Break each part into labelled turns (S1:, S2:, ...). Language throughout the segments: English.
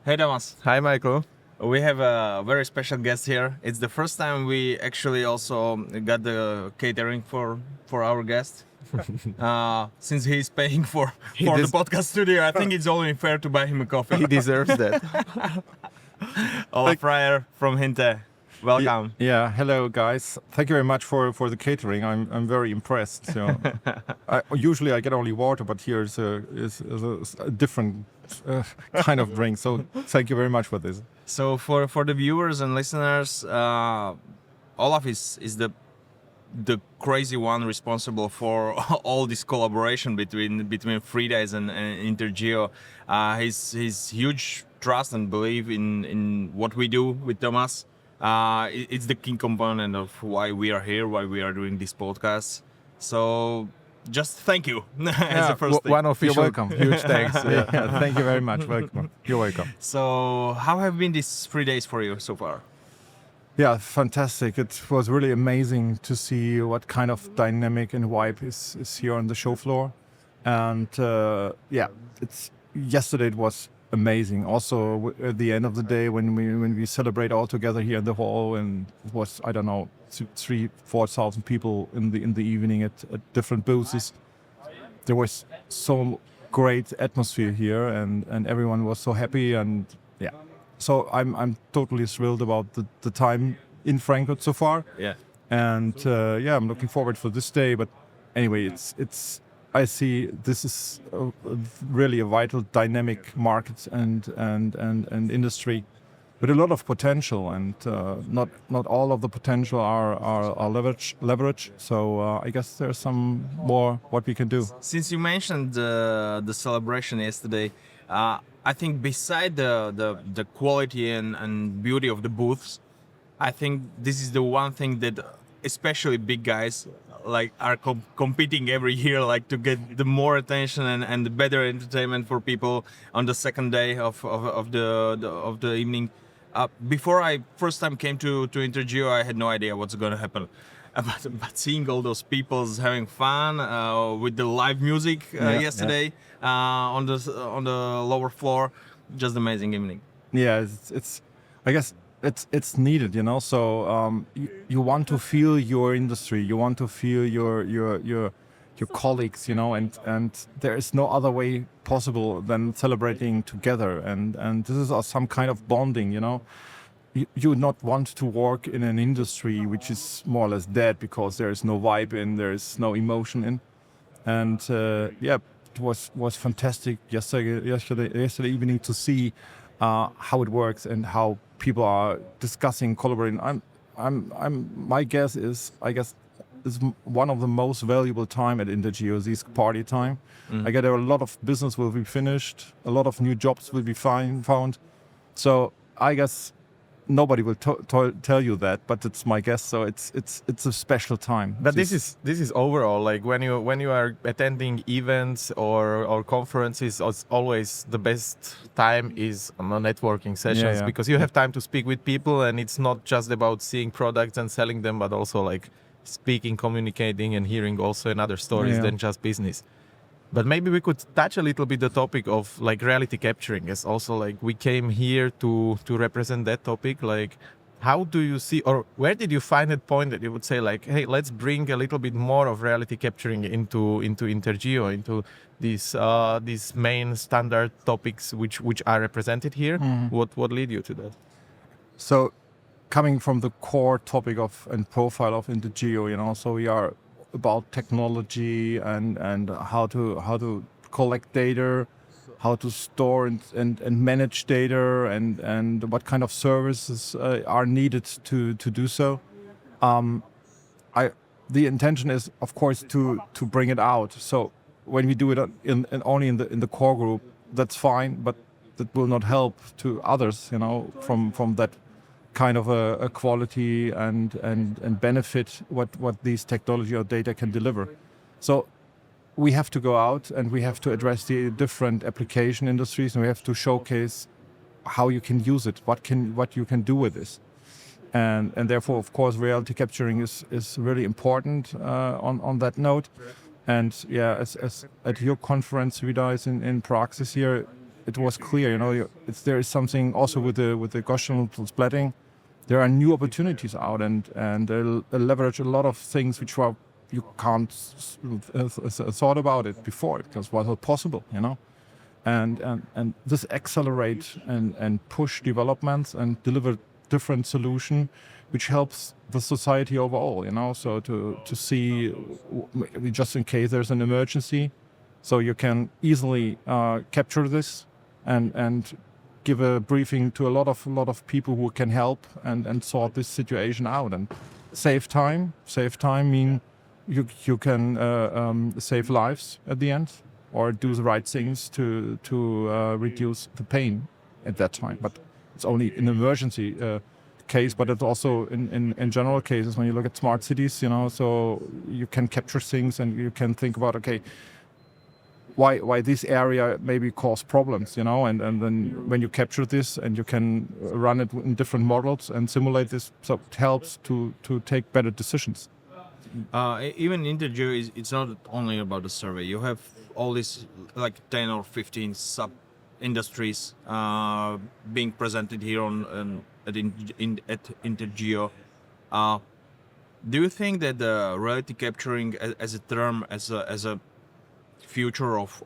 S1: Hey Thomas,
S2: Hi, Michael.
S1: we have a very special guest here. It's the first time we actually also got the catering for our guest. Since he's paying for
S2: He
S1: the
S2: des-
S1: podcast studio, I think it's only fair to buy him a coffee.
S2: He deserves that.
S1: Olaf Freier from Hinte. Welcome.
S3: Yeah, hello guys. Thank you very much for the catering. I'm very impressed. So, usually I get only water, but here is a different kind of drink. So thank you very much for this.
S1: So for the viewers and listeners, Olaf is the crazy one responsible for all this collaboration between 3DISE and InterGEO. His huge trust and belief in what we do with Thomas. It's the key component of why we are here, why we are doing this podcast. So just thank you as the first thing.
S2: One official.
S3: You're welcome.
S2: Huge thanks.
S3: Yeah, thank you very much. Welcome. You're welcome.
S1: So how have been these 3 days for you so far?
S3: Yeah, fantastic. It was really amazing to see what kind of dynamic and vibe is here on the show floor. And yesterday it was amazing. Also at the end of the day when we celebrate all together here in the hall, and it was, I don't know, 3,000-4,000 people in the evening at different booths. There was so great atmosphere here, and everyone was so happy, and yeah. So I'm totally thrilled about the time in Frankfurt so far.
S1: Yeah.
S3: And I'm looking forward for this day. But anyway, it's I see this is really a vital, dynamic market and industry with a lot of potential, and not all of the potential are leverage. So I guess there's some more what we can do.
S1: Since you mentioned the celebration yesterday, I think beside the quality and beauty of the booths, I think this is the one thing that especially big guys like are competing every year, like to get the more attention and the better entertainment for people on the second day of the evening. Before I first time came to InterGEO, I had no idea what's going to happen. But seeing all those people having fun with the live music yesterday on the lower floor, just amazing evening.
S3: Yeah, it's I guess it's needed, you know. So you want to feel your industry, you want to feel your colleagues, you know, and there is no other way possible than celebrating together, and this is some kind of bonding, you know. You not want to work in an industry which is more or less dead because there is no vibe in, there is no emotion in, and it was fantastic yesterday evening to see how it works and how people are discussing, collaborating. My guess is one of the most valuable time at InterGEO, this party time. I get a lot of business will be finished, a lot of new jobs will be found. So I guess nobody will tell you that, but it's my guess. So it's a special time.
S2: But this is overall, like when you are attending events or conferences, it's always the best time is on the networking sessions, because you have time to speak with people, and it's not just about seeing products and selling them, but also like speaking, communicating, and hearing also another stories than just business. But maybe we could touch a little bit the topic of like reality capturing, as also like we came here to represent that topic. Like, how do you see, or where did you find that point that you would say like, hey, let's bring a little bit more of reality capturing into InterGEO, into these main standard topics which are represented here? What lead you to that?
S3: So, coming from the core topic of and profile of InterGEO, you know, so we are about technology and how to collect data, how to store and manage data, and what kind of services are needed to do so. The intention is, of course, to bring it out. So when we do it only in the core group, that's fine, but that will not help to others, you know, from that kind of a quality and benefit what these technology or data can deliver. So we have to go out and we have to address the different application industries, and we have to showcase how you can use it, what you can do with this. And therefore, of course, reality capturing is really important on that note. And yeah, as at your conference, 3DISE in Praxis here, it was clear, there is something also with the Gaussian splatting. There are new opportunities out, and they leverage a lot of things which you can't thought about it before because it was not possible, and this accelerate and push developments and deliver different solution, which helps the society overall, so to see just in case there's an emergency, so you can easily capture this and give a briefing to a lot of people who can help and sort this situation out and save time. Save time mean you can save lives at the end or do the right things to reduce the pain at that time. But it's only an emergency case, but it's also in general cases when you look at smart cities, so you can capture things and you can think about, okay, why this area maybe cause problems, and then when you capture this and you can run it in different models and simulate this, so it helps to take better decisions.
S1: Even InterGEO it's not only about the survey. You have all these like 10 or 15 sub industries being presented here at InterGEO. Do you think that the reality capturing as a term, as a future of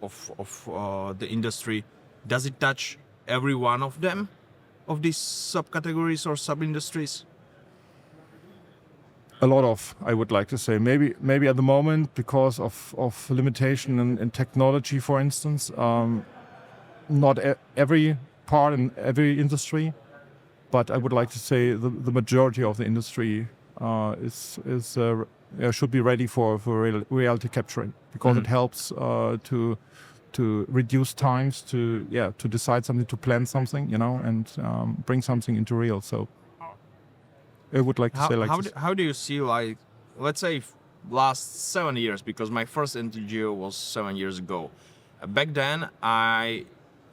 S1: the industry, does it touch every one of them, of these subcategories or sub-industries?
S3: A lot of, I would like to say, maybe at the moment because of limitation in technology, for instance, not every part in every industry, but I would like to say the majority of the industry should be ready for reality capturing because it helps to reduce times to decide something, to plan something, and bring something into real. So I would like to say like this.
S1: How do you see, like, let's say last 7 years, because my first InterGEO was 7 years ago. Back then,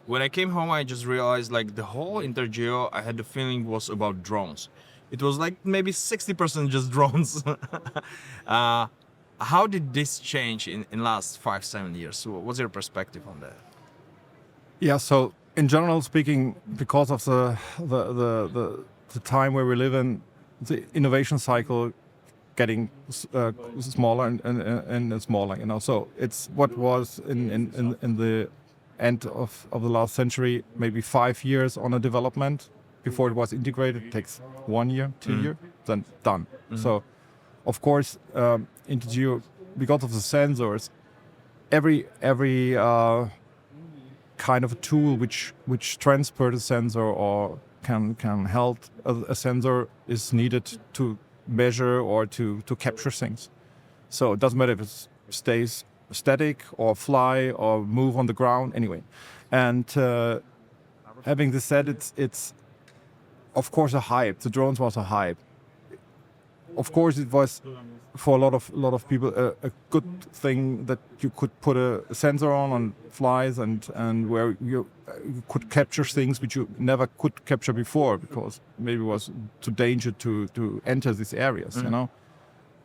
S1: when I came home, I just realized like the whole InterGEO, I had the feeling was about drones. It was like maybe 60% just drones. How did this change in last 5-7 years? So what's your perspective on that?
S3: Yeah, so in general speaking, because of the time where we live in, the innovation cycle getting smaller and smaller, So it's what was in the end of the last century, maybe 5 years on a development. Before it was integrated, it takes 1 year, 2 years, then done. So, of course, InterGEO, because of the sensors, every kind of tool which transport a sensor or can help a sensor is needed to measure or to capture things. So it doesn't matter if it stays static or fly or move on the ground, anyway. And having this said, it's of course a hype. The drones was a hype. Of course, it was for a lot of people a good thing that you could put a sensor on flies and where you could capture things which you never could capture before because maybe it was too dangerous to enter these areas.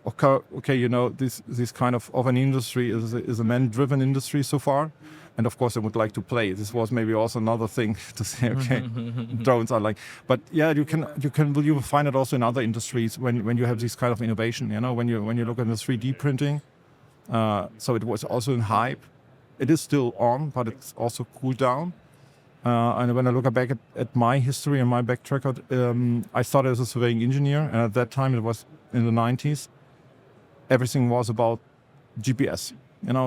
S3: Okay, this kind of an industry is a man-driven industry so far. And of course, I would like to play. This was maybe also another thing to say. Okay, drones are like, but yeah, you will find it also in other industries when you have this kind of innovation. When you look at the 3D printing, so it was also in hype. It is still on, but it's also cooled down. And when I look back at my history and my back record, I started as a surveying engineer, and at that time it was in the 90s. Everything was about GPS.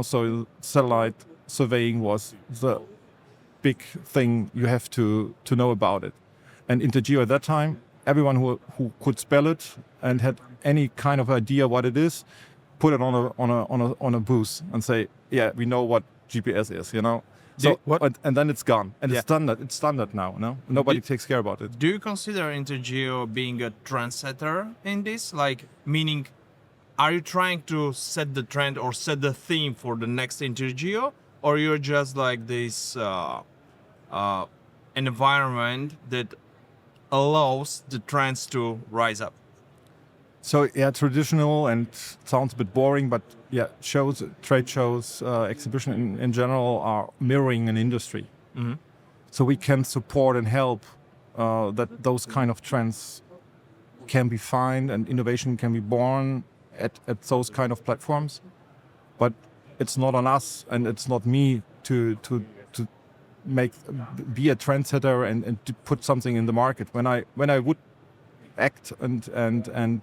S3: So satellite surveying was the big thing you have to know about it. And InterGEO at that time, everyone who could spell it and had any kind of idea what it is, put it on a booth and say, yeah, we know what GPS is. So and then it's gone, and it's standard now. Nobody takes care about it.
S1: Do you consider InterGEO being a trendsetter in this? Like, meaning, are you trying to set the trend or set the theme for the next InterGEO? Or you're just like this environment that allows the trends to rise up?
S3: So yeah, traditional and sounds a bit boring, but yeah, trade shows, exhibition in general are mirroring an industry. so we can support and help that those kind of trends can be found and innovation can be born at those kind of platforms. But it's not on us and it's not me to be a trendsetter and to put something in the market. When I would act and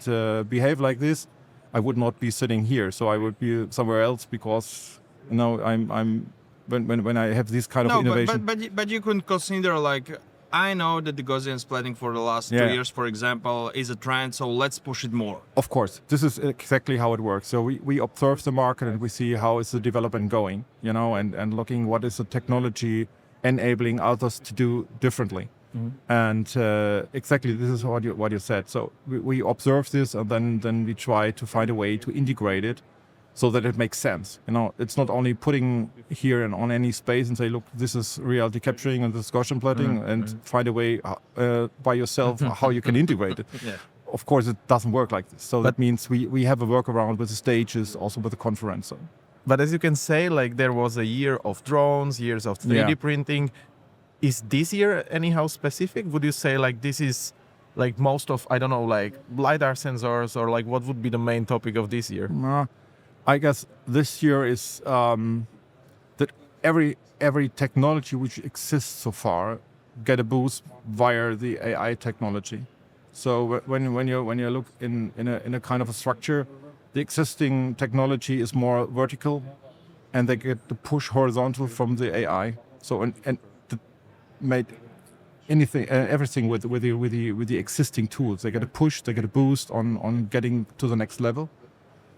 S3: behave like this, I would not be sitting here. So I would be somewhere else because I'm when I have this kind of innovation.
S1: But you can consider like, I know that the Gaussian splatting for the last 2 years, for example, is a trend, so let's push it more.
S3: Of course, this is exactly how it works. So we observe the market and we see how is the development going, and looking what is the technology enabling others to do differently. And exactly this is what you said. So we observe this and then we try to find a way to integrate it so that it makes sense. It's not only putting here on any space and say, look, this is reality capturing and this is Gaussian plotting, and find a way by yourself how you can integrate it. Yeah. Of course, it doesn't work like this. So that means we have a workaround with the stages, also with the conference. So.
S2: But as you can say, like there was a year of drones, years of 3D printing. Is this year anyhow specific? Would you say like this is like most of, I don't know, like LiDAR sensors, or like what would be the main topic of this year?
S3: I guess this year is that every technology which exists so far get a boost via the AI technology. So when you look in a kind of a structure, the existing technology is more vertical, and they get the push horizontal from the AI. So and made everything with the existing tools. They get a push, they get a boost on getting to the next level.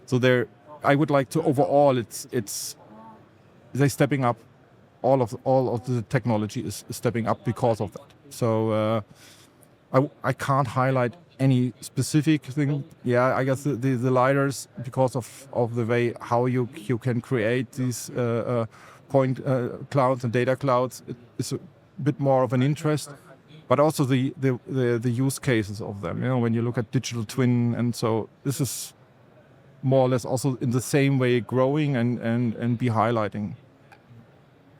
S3: So I would like to overall they're stepping up. All of the technology is stepping up because of that. So I can't highlight any specific thing. Yeah, I guess the LiDARs, because of the way how you can create these point clouds and data clouds, it's a bit more of an interest. But also the use cases of them. When you look at digital twin, and so this is more or less also in the same way growing and be highlighting.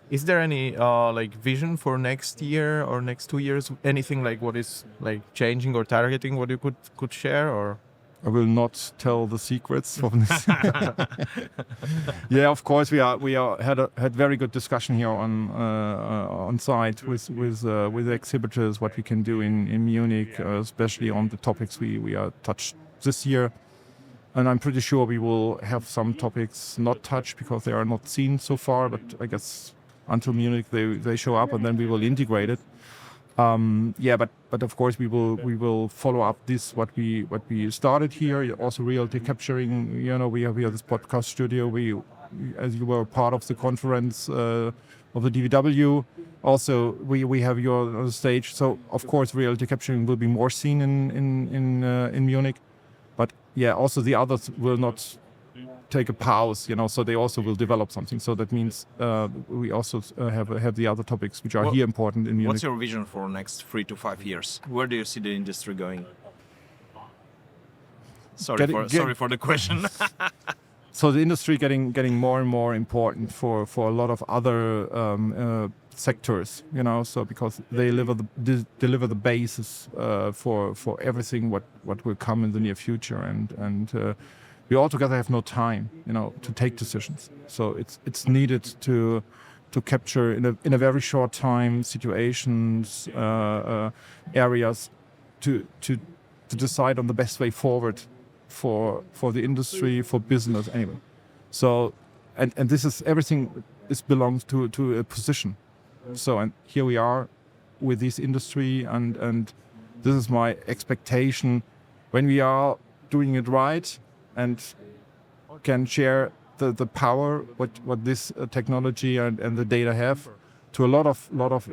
S2: Is there any like vision for next year or next 2 years? Anything like what is like changing or targeting what you could share? Or
S3: I will not tell the secrets from this. Yeah, of course we had very good discussion here on site with exhibitors what we can do in Munich, especially on the topics we are touched this year. And I'm pretty sure we will have some topics not touched because they are not seen so far. But I guess until Munich they show up, and then we will integrate it. But of course we will follow up this what we started here. Also reality capturing. We have this podcast studio. As you were part of the conference of the DVW. Also we have you on the stage. So of course reality capturing will be more seen in Munich. But yeah, also the others will not take a pause, so they also will develop something. So that means we also have the other topics which are here important in Munich.
S1: What's your vision for next 3 to 5 years? Where do you see the industry going? Sorry for the question.
S3: So the industry getting more and more important for a lot of other sectors, so because they deliver the basis for everything what will come in the near future, and we altogether have no time, to take decisions. So it's needed to capture in a very short time situations, areas to decide on the best way forward for the industry, for business anyway. So and this is everything. This belongs to a position. So and here we are with this industry, and this is my expectation when we are doing it right and can share the power what this technology and the data have to a lot of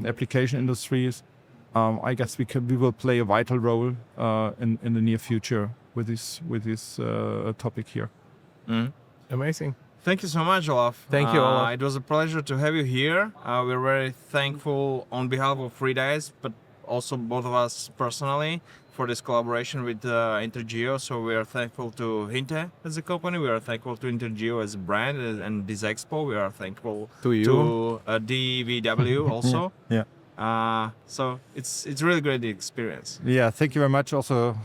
S3: application industries. I guess we will play a vital role in the near future with this topic here.
S2: Amazing.
S1: Thank you so much, Olaf.
S2: Thank you, Olaf.
S1: It was a pleasure to have you here. We're very thankful on behalf of 3DISE, but also both of us personally for this collaboration with InterGEO. So we are thankful to Hinte as a company. We are thankful to InterGEO as a brand and this Expo. We are thankful
S2: To you.
S1: to DVW also.
S3: Yeah.
S1: So it's really great experience.
S3: Yeah, thank you very much also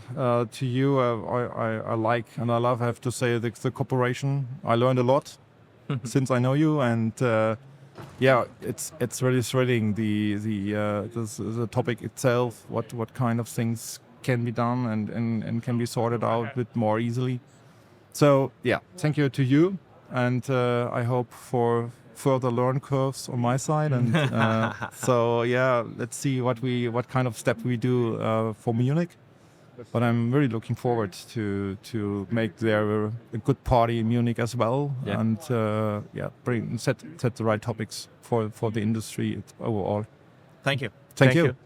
S3: to you. I like and I love, I have to say, the cooperation. I learned a lot since I know you, and yeah, it's really thrilling, the topic itself, what kind of things can be done and can be sorted out a bit more easily. So yeah, thank you to you, and I hope for further learn curves on my side, and so yeah, let's see what kind of step we do for Munich. But I'm really looking forward to make there a good party in Munich as well,
S1: Yeah.
S3: and yeah, set the right topics for the industry overall.
S1: Thank you.
S3: Thank
S2: Thank
S3: you.
S2: you.